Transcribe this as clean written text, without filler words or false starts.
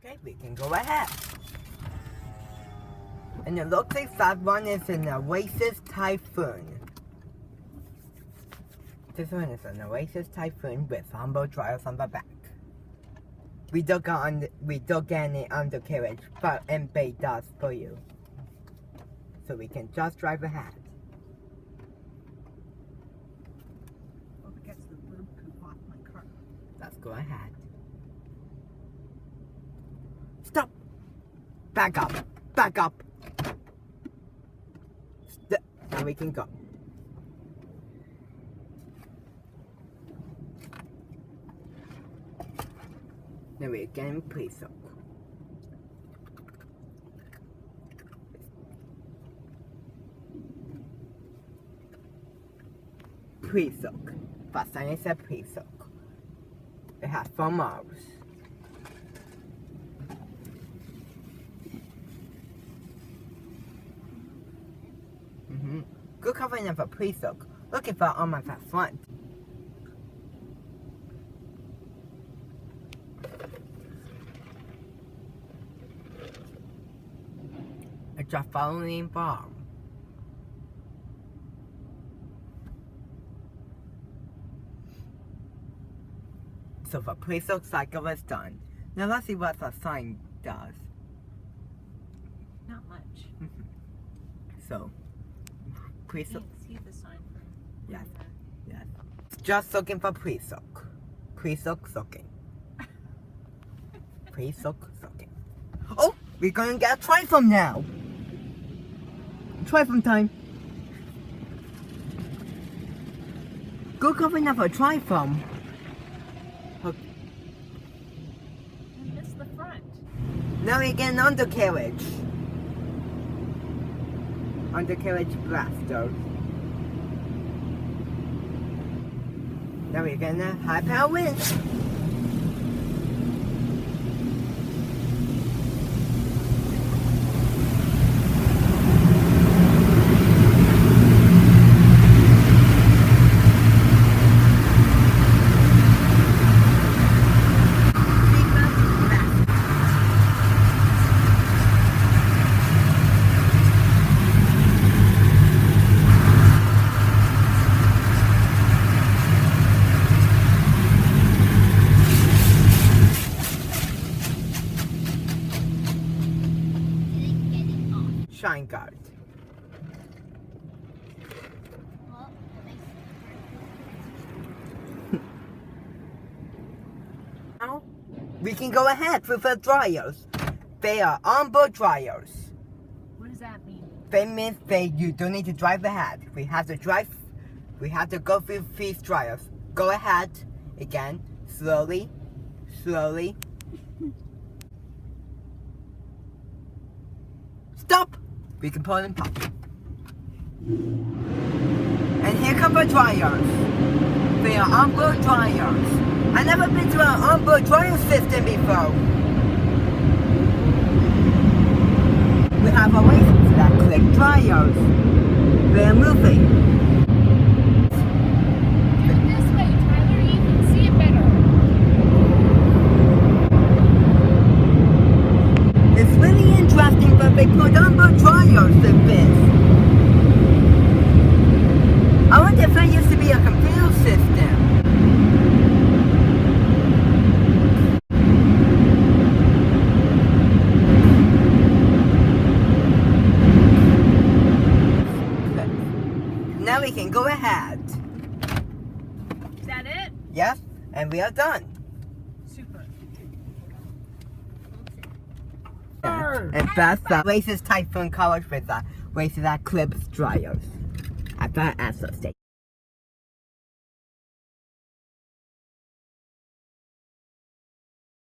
Okay, we can go ahead. And it looks like that one is an Oasis Typhoon. This one is an Oasis Typhoon with humble dryers on the back. We don't get any undercarriage, but MB does for you. So we can just drive ahead. Hope it gets the bird poop off my car. Let's go ahead. Stop! Back up! Back up! Now we can go. Now we're getting pre-soak. Pre-soak. First time it said pre-soak. It has 4 miles. Good covering of a pre-soak. Looking for almost at front. It's a following bomb. So the pre-soak cycle is done. Now let's see what the sign does. Not much. So, pre-soak. See the sign from Yes. Yes. Just soaking for pre-soak. Pre-soak soaking. Pre-soak soaking. Oh! We're gonna get a tri-foam now! Tri-foam time! Go covering up a tri-foam. I missed the front. Now we get an undercarriage. Undercarriage blaster. Now we're getting a high power wind. Shine guard. Now we can go ahead with the dryers. They are onboard dryers. What does that mean? They means you don't need to drive ahead. We have to go through these dryers. Go ahead again, slowly, slowly. Stop! We can pull and pop. And here come the dryers. They are onboard dryers. I've never been to an onboard dryer system before. We have Oasis that click dryers. They're moving. Turn this way, Tyler. You can see it better. It's really interesting that they put onboard dryers in this. I wonder if there used to be a computer system. Now we can go ahead. Is that it? Yes, and we are done. Super. And that's the Oasis Typhoon colors with the Oasis Eclipse dryers at the Esso station.